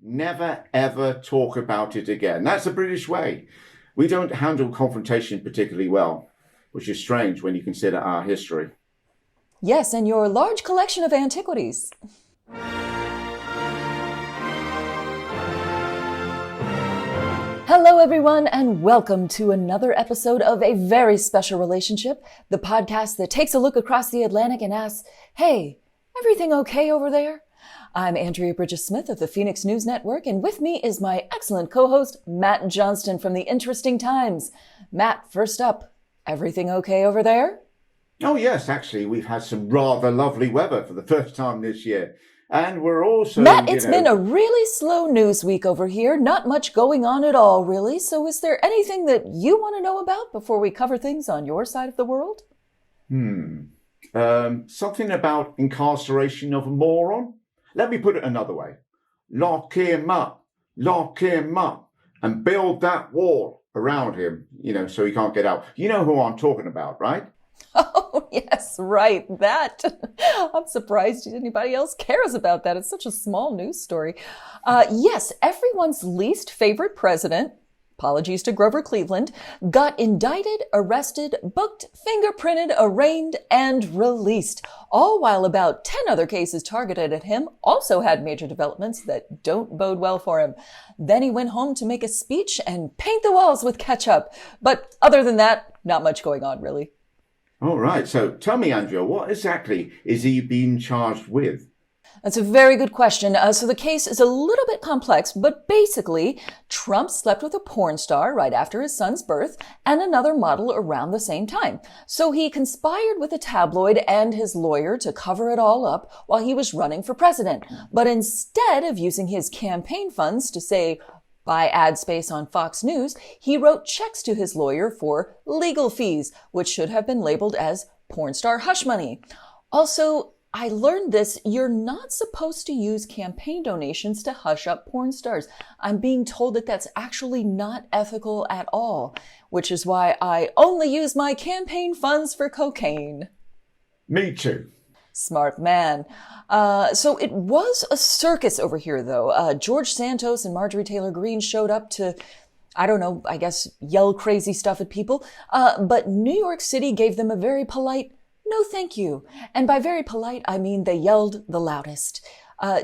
never ever talk about it again. That's the British way. We don't handle confrontation particularly well, which is strange when you consider our history. Yes, and your large collection of antiquities. Hello, everyone, and welcome to another episode of A Very Special Relationship, the podcast that takes a look across the Atlantic and asks, hey, everything okay over there? I'm Andrea Bridges-Smith of the Phoenix News Network, and with me is my excellent co-host, Matt Johnston from the Interesting Times. Matt, first up, everything okay over there? Oh, yes, actually, we've had some rather lovely weather for the first time this year. And we're also, Matt, it's been a really slow news week over here. Not much going on at all, really. So is there anything that you want to know about before we cover things on your side of the world? Something about incarceration of a moron? Let me put it another way. Lock him up, and build that wall around him, so he can't get out. You know who I'm talking about, right? Oh, yes, right. That. I'm surprised anybody else cares about that. It's such a small news story. Yes, everyone's least favorite president, apologies to Grover Cleveland, got indicted, arrested, booked, fingerprinted, arraigned, and released. All while about 10 other cases targeted at him also had major developments that don't bode well for him. Then he went home to make a speech and paint the walls with ketchup. But other than that, not much going on, really. All right. So tell me, Andrea, what exactly is he being charged with? That's a very good question. So the case is a little bit complex, but basically, Trump slept with a porn star right after his son's birth and another model around the same time. So he conspired with a tabloid and his lawyer to cover it all up while he was running for president. But instead of using his campaign funds to, say, buy ad space on Fox News, he wrote checks to his lawyer for legal fees, which should have been labeled as porn star hush money. Also, I learned this, you're not supposed to use campaign donations to hush up porn stars. I'm being told that that's actually not ethical at all, which is why I only use my campaign funds for cocaine. Me too. Smart man. So it was a circus over here, though. George Santos and Marjorie Taylor Greene showed up to, I guess, yell crazy stuff at people. But New York City gave them a very polite, no thank you. And by very polite, I mean they yelled the loudest.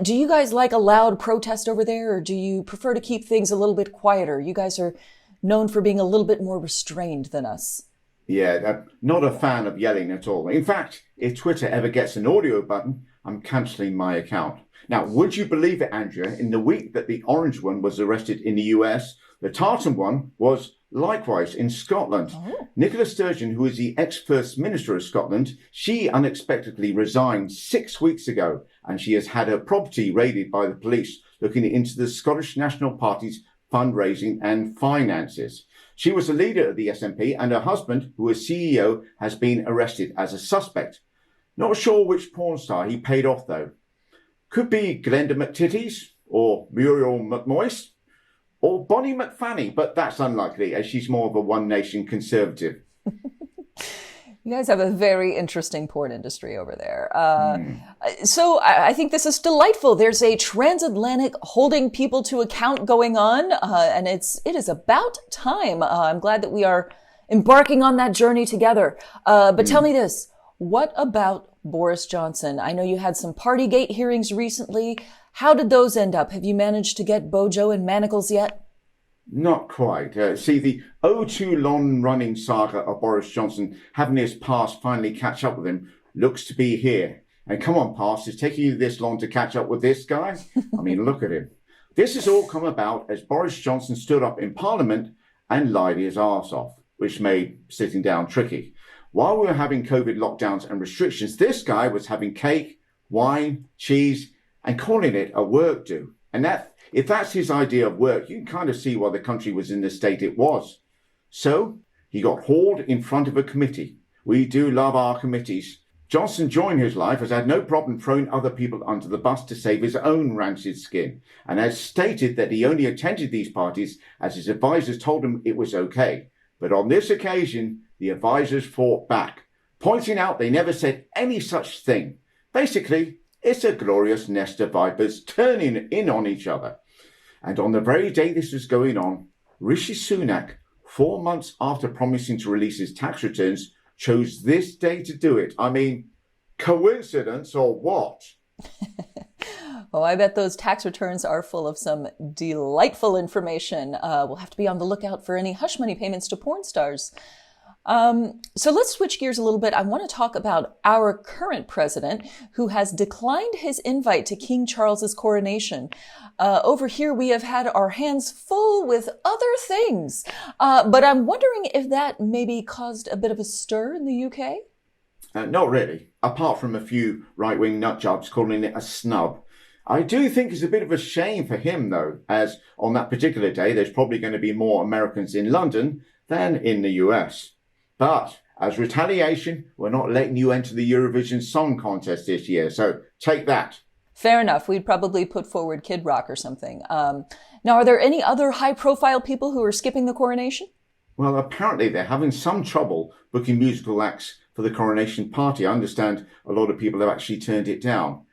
Do you guys like a loud protest over there, or do you prefer to keep things a little bit quieter? You guys are known for being a little bit more restrained than us. Yeah, not a fan of yelling at all. In fact, if Twitter ever gets an audio button, I'm cancelling my account. Now, would you believe it, Andrea, in the week that the orange one was arrested in the US, the tartan one was likewise in Scotland. Oh. Nicola Sturgeon, who is the ex-First Minister of Scotland, she unexpectedly resigned 6 weeks ago, and she has had her property raided by the police looking into the Scottish National Party's fundraising and finances. She was the leader of the SNP, and her husband, who is CEO, has been arrested as a suspect. Not sure which porn star he paid off, though. Could be Glenda McTitties, or Muriel McMoist, or Bonnie McFanny, but that's unlikely, as she's more of a One Nation conservative. You guys have a very interesting porn industry over there. So I think this is delightful. There's a transatlantic holding people to account going on, and it is about time. I'm glad that we are embarking on that journey together. But tell me this, what about Boris Johnson? I know you had some Partygate hearings recently. How did those end up? Have you managed to get Bojo in manacles yet? Not quite. See, the too long-running saga of Boris Johnson having his past finally catch up with him looks to be here. And come on, past, it's taking you this long to catch up with this guy? I mean, look at him. This has all come about as Boris Johnson stood up in Parliament and lied his arse off, which made sitting down tricky. While we were having COVID lockdowns and restrictions, this guy was having cake, wine, cheese, and calling it a work do. And if that's his idea of work, you can kind of see why the country was in the state it was. So he got hauled in front of a committee. We do love our committees. Johnson, during his life, has had no problem throwing other people under the bus to save his own rancid skin, and has stated that he only attended these parties as his advisors told him it was okay. But on this occasion, the advisors fought back, pointing out they never said any such thing. Basically, it's a glorious nest of vipers turning in on each other. And on the very day this was going on, Rishi Sunak, 4 months after promising to release his tax returns, chose this day to do it. I mean, coincidence or what? Oh, I bet those tax returns are full of some delightful information. We'll have to be on the lookout for any hush money payments to porn stars. So let's switch gears a little bit. I want to talk about our current president who has declined his invite to King Charles's coronation. Over here, we have had our hands full with other things. But I'm wondering if that maybe caused a bit of a stir in the UK? Not really, apart from a few right-wing nutjobs calling it a snub. I do think it's a bit of a shame for him, though, as on that particular day, there's probably going to be more Americans in London than in the US. But as retaliation, we're not letting you enter the Eurovision Song Contest this year, so take that. Fair enough. We'd probably put forward Kid Rock or something. Now, are there any other high-profile people who are skipping the coronation? Well, apparently they're having some trouble booking musical acts for the coronation party. I understand a lot of people have actually turned it down.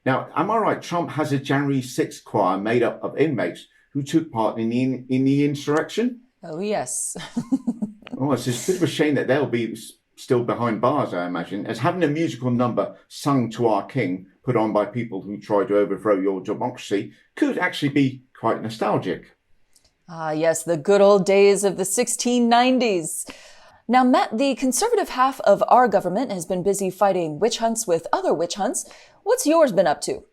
Now, am I right? Trump has a January 6th choir made up of inmates who took part in the insurrection? Oh, yes. Oh, it's a bit of a shame that they'll be still behind bars, I imagine, as having a musical number sung to our king, put on by people who tried to overthrow your democracy, could actually be quite nostalgic. Ah, yes, the good old days of the 1690s. Now, Matt, the conservative half of our government has been busy fighting witch hunts with other witch hunts. What's yours been up to?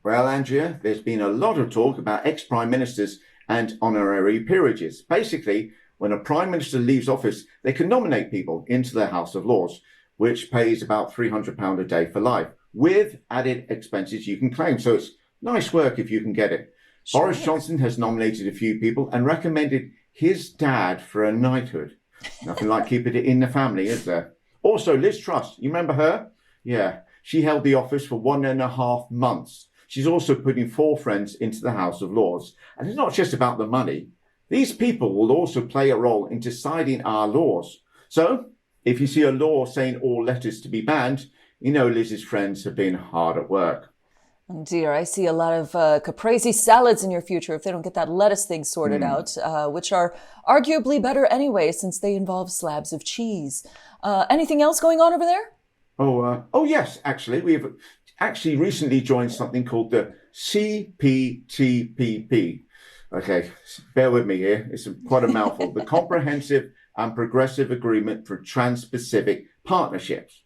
Well, Andrea, there's been a lot of talk about ex-prime ministers and honorary peerages. Basically, when a prime minister leaves office, they can nominate people into the House of Lords, which pays about £300 a day for life, with added expenses you can claim. So it's nice work if you can get it. Sure. Boris Johnson has nominated a few people and recommended his dad for a knighthood. Nothing like keeping it in the family, is there? Also, Liz Truss, you remember her? Yeah, she held the office for 1.5 months. She's also putting 4 friends into the House of Lords. And it's not just about the money. These people will also play a role in deciding our laws. So, if you see a law saying all letters to be banned, you know Liz's friends have been hard at work. Oh dear, I see a lot of caprese salads in your future if they don't get that lettuce thing sorted out, which are arguably better anyway since they involve slabs of cheese. Anything else going on over there? Oh yes, actually. We've actually recently joined something called the CPTPP. Okay, bear with me here. It's quite a mouthful. The Comprehensive and Progressive Agreement for Trans-Pacific Partnerships.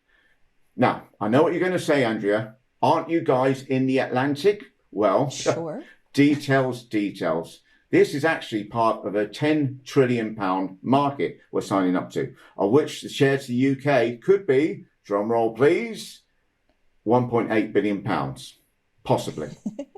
Now, I know what you're going to say, Andrea. Aren't you guys in the Atlantic? Well, sure. Details. This is actually part of a £10 trillion market we're signing up to, of which the share to the UK could be, drum roll please, £1.8 billion, possibly,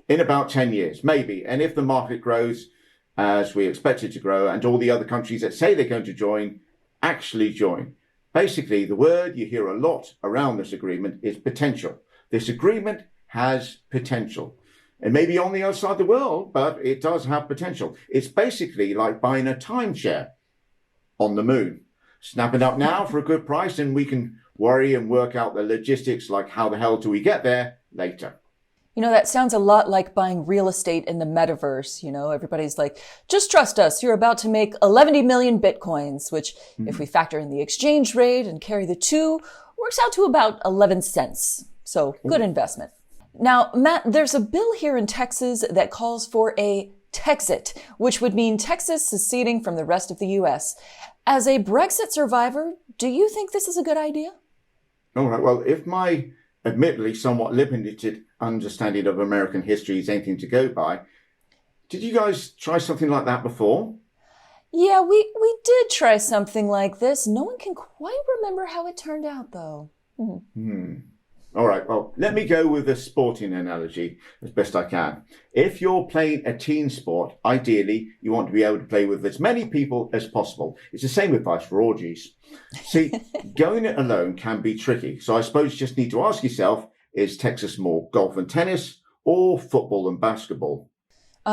in about 10 years, maybe. And if the market grows as we expect it to grow and all the other countries that say they're going to join actually join. Basically, the word you hear a lot around this agreement is potential. This agreement has potential. It may be on the other side of the world, but it does have potential. It's basically like buying a timeshare on the moon. Snap it up now for a good price and we can worry and work out the logistics like how the hell do we get there later. You know, that sounds a lot like buying real estate in the metaverse. You know, everybody's like, just trust us. You're about to make 11 million bitcoins, which if we factor in the exchange rate and carry the 2, works out to about 11 cents. So good investment. Now, Matt, there's a bill here in Texas that calls for a Texit, which would mean Texas seceding from the rest of the U.S. As a Brexit survivor, do you think this is a good idea? All right. Well, if my admittedly somewhat limited understanding of American history is anything to go by, did you guys try something like that before? Yeah, we did try something like this. No one can quite remember how it turned out, though. All right, well, let me go with a sporting analogy as best I can. If you're playing a team sport, ideally, you want to be able to play with as many people as possible. It's the same advice for orgies. See, going it alone can be tricky. So I suppose you just need to ask yourself, is Texas more golf and tennis or football and basketball?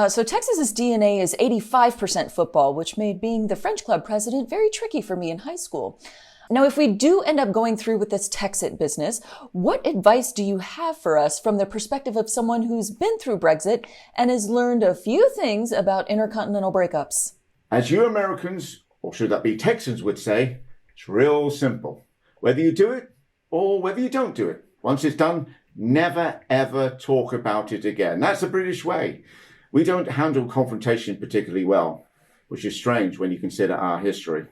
So Texas's DNA is 85% football, which made being the French club president very tricky for me in high school. Now, if we do end up going through with this Texit business, what advice do you have for us from the perspective of someone who's been through Brexit and has learned a few things about intercontinental breakups? As you Americans, or should that be Texans, would say, it's real simple. Whether you do it or whether you don't do it. Once it's done, never ever talk about it again. That's the British way. We don't handle confrontation particularly well, which is strange when you consider our history.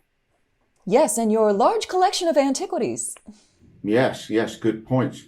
Yes, and your large collection of antiquities. Yes, good point.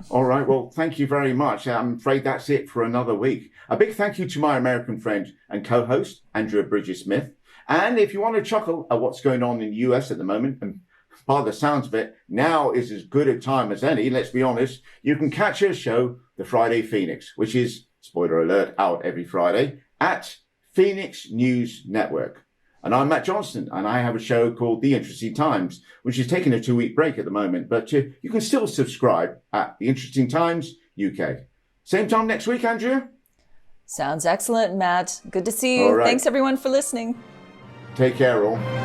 All right, well, thank you very much. I'm afraid that's it for another week. A big thank you to my American friend and co-host, Andrea Bridges-Smith. And if you want to chuckle at what's going on in the US at the moment, and by the sounds of it, now is as good a time as any, let's be honest, you can catch her show, The Friday Phoenix, which is, spoiler alert, out every Friday at Phoenix News Network. And I'm Matt Johnston, and I have a show called The Interesting Times, which is taking a 2-week break at the moment, but you can still subscribe at The Interesting Times UK. Same time next week, Andrea? Sounds excellent, Matt. Good to see you. All right. Thanks, everyone, for listening. Take care, all.